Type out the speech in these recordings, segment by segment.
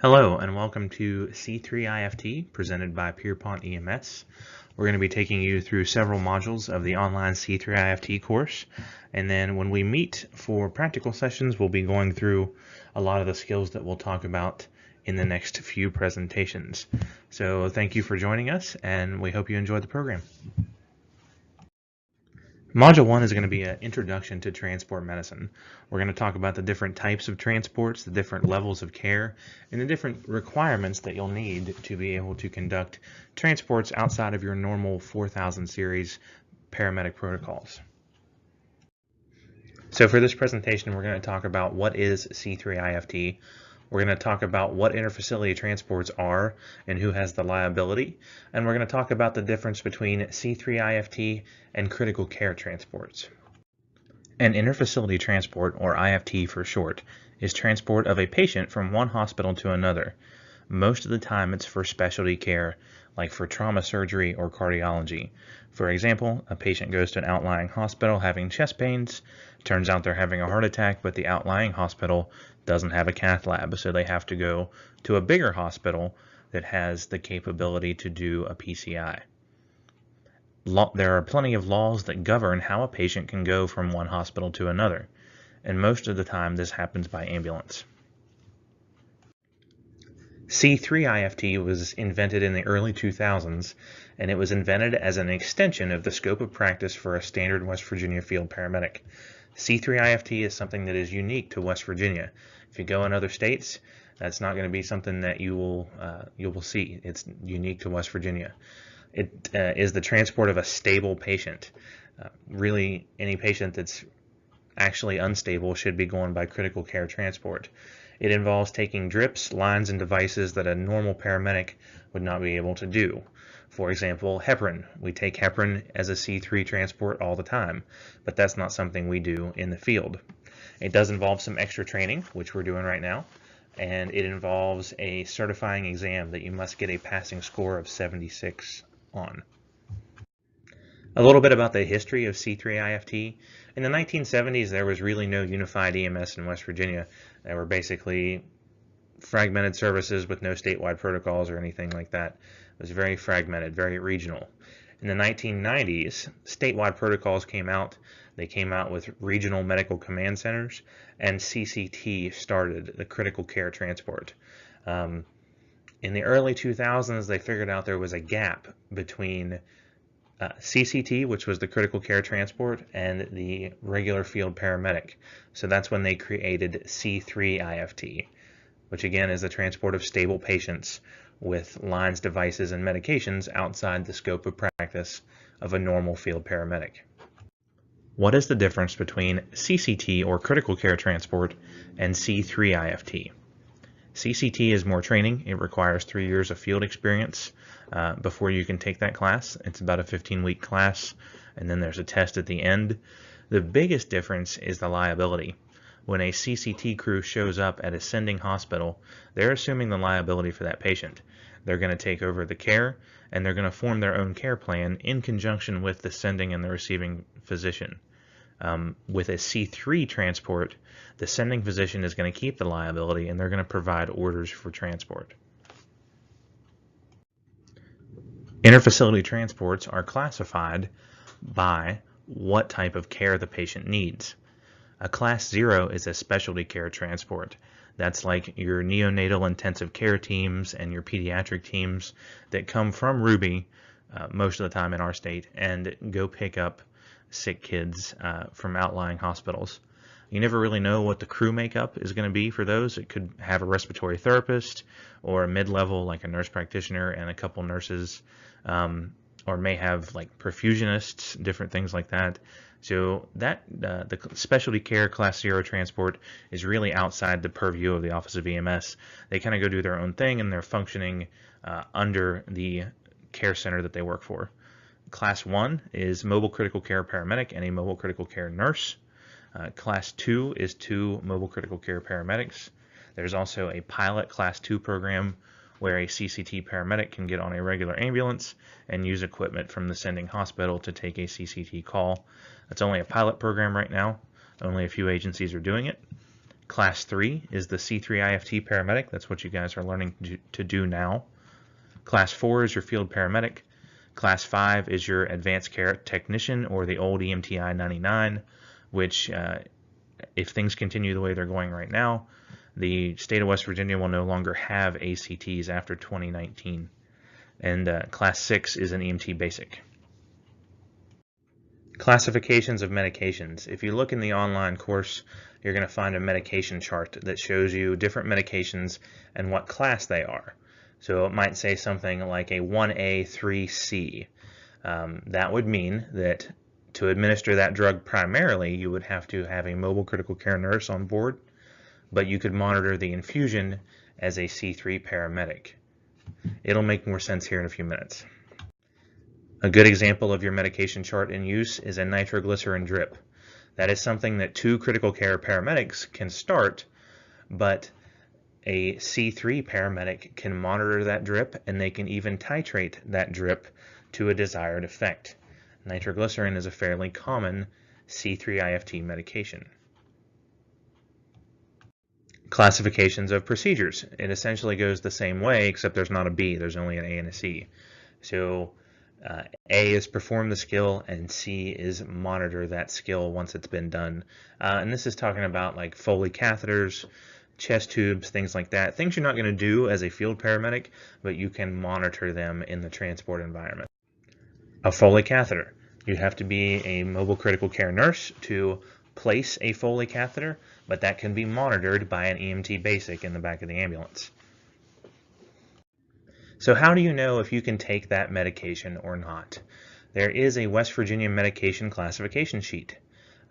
Hello and welcome to C3IFT presented by Pierpont EMS. We're going to be taking you through several modules of the online C3IFT course, and then when we meet for practical sessions we'll be going through a lot of the skills that we'll talk about in the next few presentations. So thank you for joining us and we hope you enjoy the program. Module 1 is going to be an introduction to transport medicine. We're going to talk about the different types of transports, the different levels of care, and the different requirements that you'll need to be able to conduct transports outside of your normal 4000 series paramedic protocols. So for this presentation, we're going to talk about what is C3IFT. We're going to talk about what interfacility transports are and who has the liability. And we're going to talk about the difference between C3IFT and critical care transports. An interfacility transport, or IFT for short, is transport of a patient from one hospital to another. Most of the time it's for specialty care, like for trauma surgery or cardiology. For example, a patient goes to an outlying hospital having chest pains. Turns out they're having a heart attack, but the outlying hospital doesn't have a cath lab, so they have to go to a bigger hospital that has the capability to do a PCI. There are plenty of laws that govern how a patient can go from one hospital to another, and most of the time this happens by ambulance. C3IFT was invented in the early 2000s, and it was invented as an extension of the scope of practice for a standard West Virginia field paramedic. C3IFT is something that is unique to West Virginia. If you go in other states, that's not going to be something that you will see. It's unique to West Virginia. It is the transport of a stable patient. Really, any patient that's actually unstable should be going by critical care transport. It involves taking drips, lines, and devices that a normal paramedic would not be able to do. For example, heparin. We take heparin as a C3 transport all the time, but that's not something we do in the field. It does involve some extra training, which we're doing right now, and it involves a certifying exam that you must get a passing score of 76 on. A little bit about the history of C3IFT. In the 1970s, there was really no unified EMS in West Virginia. There were basically fragmented services with no statewide protocols or anything like that. It was very fragmented, very regional. In the 1990s, statewide protocols came out. They came out with regional medical command centers, and CCT started, the critical care transport. In the early 2000s, they figured out there was a gap between CCT, which was the critical care transport, and the regular field paramedic. So that's when they created C3IFT, which again is the transport of stable patients with lines, devices, and medications outside the scope of practice of a normal field paramedic. What is the difference between CCT, or critical care transport, and C3IFT? CCT is more training. It requires 3 years of field experience before you can take that class. It's about a 15-week class, and then there's a test at the end. The biggest difference is the liability. When a CCT crew shows up at a sending hospital, they're assuming the liability for that patient. They're going to take over the care, and they're going to form their own care plan in conjunction with the sending and the receiving physician. With a C3 transport, the sending physician is going to keep the liability, and they're going to provide orders for transport. Interfacility transports are classified by what type of care the patient needs. A Class 0 is a specialty care transport. That's like your neonatal intensive care teams and your pediatric teams that come from Ruby most of the time in our state and go pick up sick kids from outlying hospitals. You never really know what the crew makeup is going to be for those. It could have a respiratory therapist or a mid-level like a nurse practitioner and a couple nurses, or may have like perfusionists, different things like that. So that the specialty care Class 0 transport is really outside the purview of the Office of EMS. They kind of go do their own thing, and they're functioning under the care center that they work for. Class 1 is mobile critical care paramedic and a mobile critical care nurse. Class 2 is 2 mobile critical care paramedics. There's also a pilot Class 2 program where a CCT paramedic can get on a regular ambulance and use equipment from the sending hospital to take a CCT call. That's only a pilot program right now. Only a few agencies are doing it. Class 3 is the C3IFT paramedic. That's what you guys are learning to do now. Class 4 is your field paramedic. Class 5 is your advanced care technician, or the old EMTI 99, which if things continue the way they're going right now, the state of West Virginia will no longer have ACTs after 2019. And Class 6 is an EMT basic. Classifications of medications. If you look in the online course, you're going to find a medication chart that shows you different medications and what class they are. So it might say something like a 1A 3C. That would mean that to administer that drug primarily, you would have to have a mobile critical care nurse on board, but you could monitor the infusion as a C3 paramedic. It'll make more sense here in a few minutes. A good example of your medication chart in use is a nitroglycerin drip. That is something that 2 critical care paramedics can start, but a C3 paramedic can monitor that drip, and they can even titrate that drip to a desired effect. Nitroglycerin is a fairly common C3IFT medication. Classifications of procedures. It essentially goes the same way, except there's not a B, there's only an A and a C. So A is perform the skill, and C is monitor that skill once it's been done. And this is talking about like Foley catheters, chest tubes, things like that. Things you're not going to do as a field paramedic, but you can monitor them in the transport environment. A Foley catheter. You have to be a mobile critical care nurse to place a Foley catheter, but that can be monitored by an EMT basic in the back of the ambulance. So how do you know if you can take that medication or not? There is a West Virginia medication classification sheet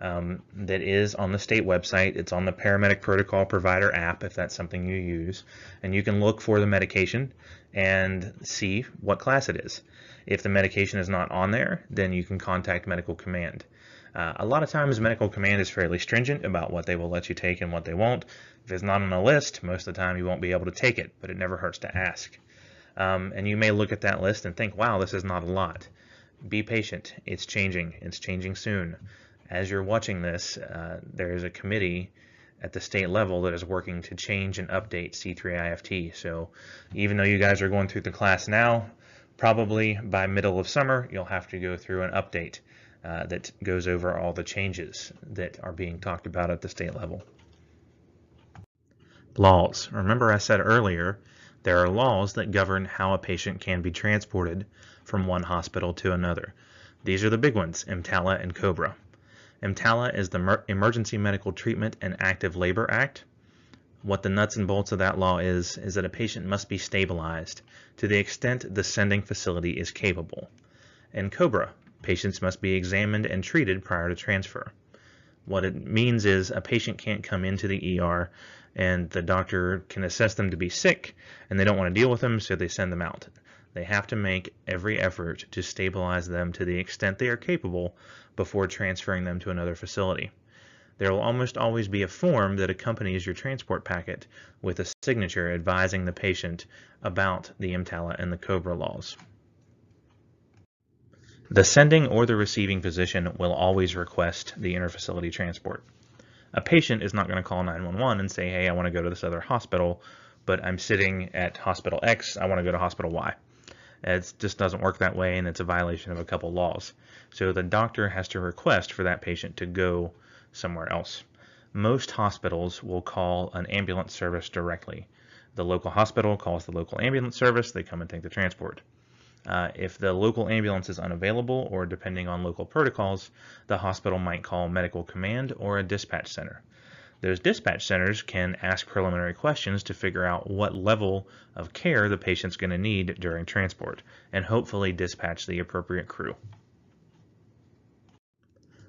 that is on the state website. It's on the Paramedic Protocol Provider app if that's something you use, and you can look for the medication and see what class it is. If the medication is not on there, then you can contact Medical Command. A lot of times Medical Command is fairly stringent about what they will let you take and what they won't. If it's not on a list, most of the time you won't be able to take it, but it never hurts to ask. And you may look at that list and think, wow, this is not a lot. Be patient. It's changing soon. As you're watching this, there is a committee at the state level that is working to change and update C3IFT. So even though you guys are going through the class now, probably by middle of summer, you'll have to go through an update that goes over all the changes that are being talked about at the state level. Laws. Remember I said earlier, there are laws that govern how a patient can be transported from one hospital to another. These are the big ones, EMTALA and COBRA. EMTALA is the Emergency Medical Treatment and Active Labor Act. What the nuts and bolts of that law is that a patient must be stabilized to the extent the sending facility is capable. In COBRA, patients must be examined and treated prior to transfer. What it means is a patient can't come into the ER and the doctor can assess them to be sick and they don't want to deal with them, so they send them out. They have to make every effort to stabilize them to the extent they are capable before transferring them to another facility. There will almost always be a form that accompanies your transport packet with a signature advising the patient about the EMTALA and the COBRA laws. The sending or the receiving physician will always request the interfacility transport. A patient is not going to call 911 and say, hey, I want to go to this other hospital, but I'm sitting at hospital X, I want to go to hospital Y. It just doesn't work that way, and it's a violation of a couple laws. So the doctor has to request for that patient to go somewhere else. Most hospitals will call an ambulance service directly. The local hospital calls the local ambulance service, they come and take the transport. If the local ambulance is unavailable, or depending on local protocols, the hospital might call Medical Command or a dispatch center. Those dispatch centers can ask preliminary questions to figure out what level of care the patient's going to need during transport, and hopefully dispatch the appropriate crew.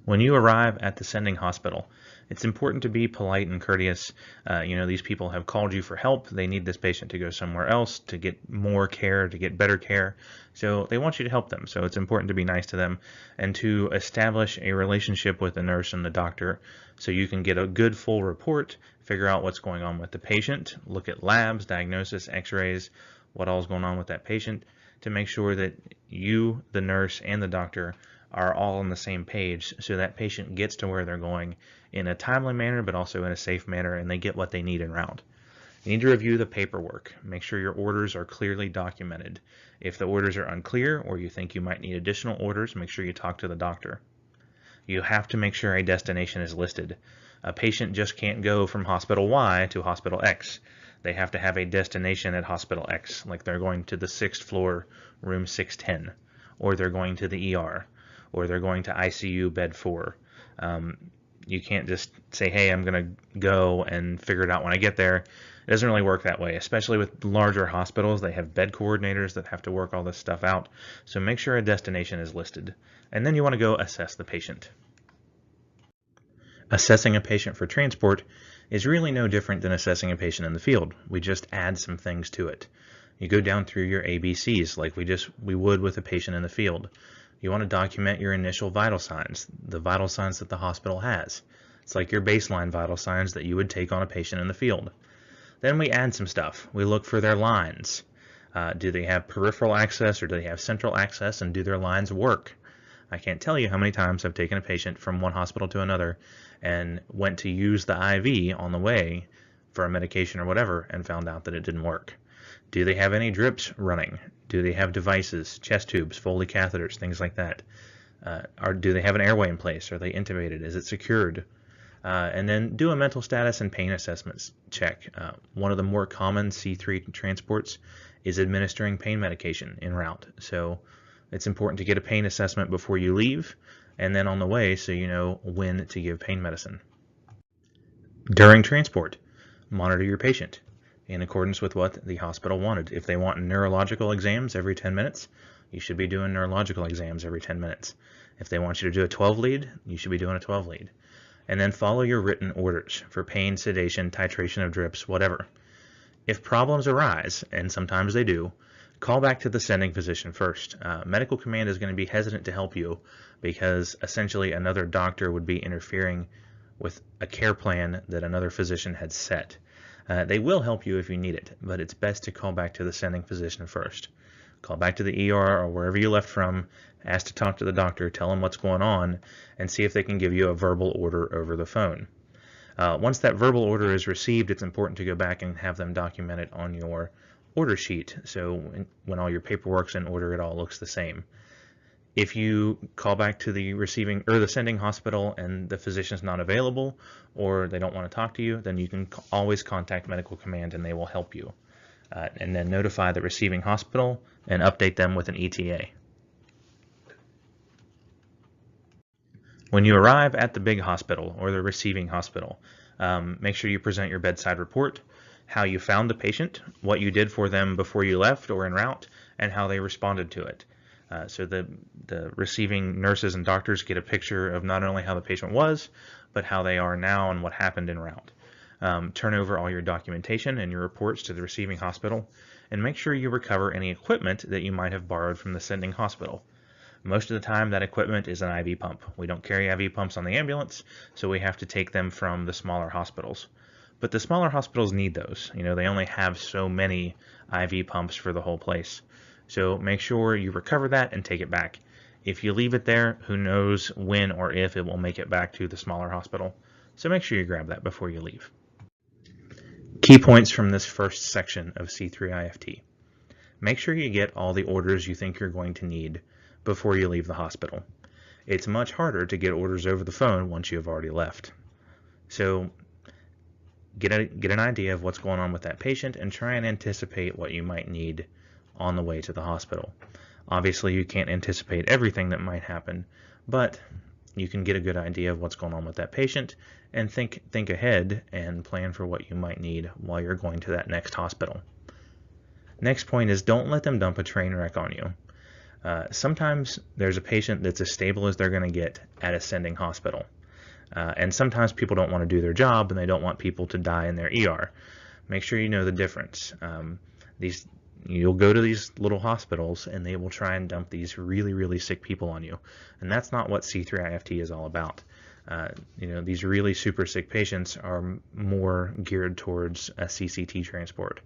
When you arrive at the sending hospital, it's important to be polite and courteous. These people have called you for help. They need this patient to go somewhere else to get more care, to get better care. So they want you to help them. So it's important to be nice to them and to establish a relationship with the nurse and the doctor so you can get a good full report, figure out what's going on with the patient, look at labs, diagnosis, x-rays, what all is going on with that patient to make sure that you, the nurse, and the doctor are all on the same page, so that patient gets to where they're going in a timely manner, but also in a safe manner, and they get what they need en route. You need to review the paperwork. Make sure your orders are clearly documented. If the orders are unclear or you think you might need additional orders, make sure you talk to the doctor. You have to make sure a destination is listed. A patient just can't go from hospital Y to hospital X. They have to have a destination at hospital X, like they're going to the 6th floor, room 610, or they're going to the ER, or they're going to ICU bed 4. You can't just say, hey, I'm going to go and figure it out when I get there. It doesn't really work that way, especially with larger hospitals. They have bed coordinators that have to work all this stuff out. So make sure a destination is listed. And then you want to go assess the patient. Assessing a patient for transport is really no different than assessing a patient in the field. We just add some things to it. You go down through your ABCs like we would with a patient in the field. You want to document your initial vital signs, the vital signs that the hospital has. It's like your baseline vital signs that you would take on a patient in the field. Then we add some stuff. We look for their lines. Do they have peripheral access or do they have central access, and do their lines work? I can't tell you how many times I've taken a patient from one hospital to another and went to use the IV on the way for a medication or whatever and found out that it didn't work. Do they have any drips running? Do they have devices, chest tubes, Foley catheters, things like that? Do they have an airway in place? Are they intubated? Is it secured? And then do a mental status and pain assessments check. One of the more common C3 transports is administering pain medication en route. So it's important to get a pain assessment before you leave and then on the way so you know when to give pain medicine. During transport, monitor your patient in accordance with what the hospital wanted. If they want neurological exams every 10 minutes, you should be doing neurological exams every 10 minutes. If they want you to do a 12 lead, you should be doing a 12 lead. And then follow your written orders for pain, sedation, titration of drips, whatever. If problems arise, and sometimes they do, call back to the sending physician first. Medical command is going to be hesitant to help you because essentially another doctor would be interfering with a care plan that another physician had set. They will help you if you need it, but it's best to call back to the sending physician first. Call back to the ER or wherever you left from, ask to talk to the doctor, tell them what's going on, and see if they can give you a verbal order over the phone. Once that verbal order is received, it's important to go back and have them document it on your order sheet, so when all your paperwork's in order, it all looks the same. If you call back to the receiving or the sending hospital and the physician's not available or they don't want to talk to you, then you can always contact medical command and they will help you. And then notify the receiving hospital and update them with an ETA. When you arrive at the big hospital or the receiving hospital, make sure you present your bedside report, how you found the patient, what you did for them before you left or en route, and how they responded to it. So the receiving nurses and doctors get a picture of not only how the patient was, but how they are now and what happened en route. Turn over all your documentation and your reports to the receiving hospital, and make sure you recover any equipment that you might have borrowed from the sending hospital. Most of the time that equipment is an IV pump. We don't carry IV pumps on the ambulance, so we have to take them from the smaller hospitals. But the smaller hospitals need those. You know, they only have so many IV pumps for the whole place. So make sure you recover that and take it back. If you leave it there, who knows when or if it will make it back to the smaller hospital. So make sure you grab that before you leave. Key points from this first section of C3IFT. Make sure you get all the orders you think you're going to need before you leave the hospital. It's much harder to get orders over the phone once you have already left. So get an idea of what's going on with that patient and try and anticipate what you might need on the way to the hospital. Obviously, you can't anticipate everything that might happen, but you can get a good idea of what's going on with that patient and think ahead and plan for what you might need while you're going to that next hospital. Next point is don't let them dump a train wreck on you. Sometimes there's a patient that's as stable as they're going to get at a sending hospital. And sometimes people don't want to do their job and they don't want people to die in their ER. Make sure you know the difference. You'll go to these little hospitals and they will try and dump these really, really sick people on you. And that's not what C3IFT is all about. These really super sick patients are more geared towards a CCT transport.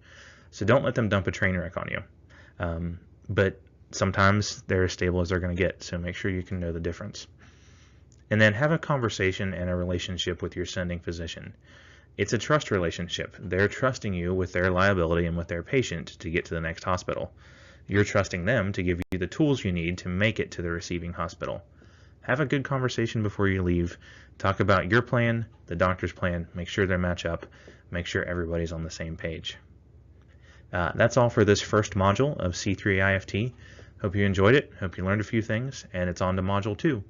So don't let them dump a train wreck on you. But sometimes they're as stable as they're going to get, so make sure you can know the difference. And then have a conversation and a relationship with your sending physician. It's a trust relationship. They're trusting you with their liability and with their patient to get to the next hospital. You're trusting them to give you the tools you need to make it to the receiving hospital. Have a good conversation before you leave. Talk about your plan, the doctor's plan, make sure they match up, make sure everybody's on the same page. That's all for this first module of C3IFT. Hope you enjoyed it, hope you learned a few things, and it's on to Module 2.